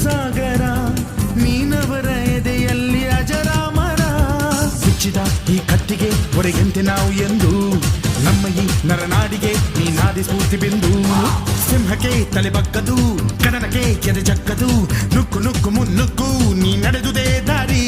ಸಾಗರ ನೀನವರ ಎದೆಯಲ್ಲಿ ಅಜರಾಮರ ಬಿಚ್ಚಿದ ಈ ಕತ್ತಿಗೆ ಹೊರಗೆಂತೆ ನಾವು ಎಂದು ನಮ್ಮ ಈ ನರನಾಡಿಗೆ ನೀನಾದಿ ಸ್ಫೂರ್ತಿ ಬಿಂದು ಸಿಂಹಕ್ಕೆ ತಲೆ ಬಗ್ಗದು ಕಡನಕ್ಕೆ ಎದೆ ಜಗ್ಗದು ನುಕ್ಕು ನುಕ್ಕು ಮುನ್ನುಕ್ಕು ನೀ ನಡೆದುದೇ ದಾರಿ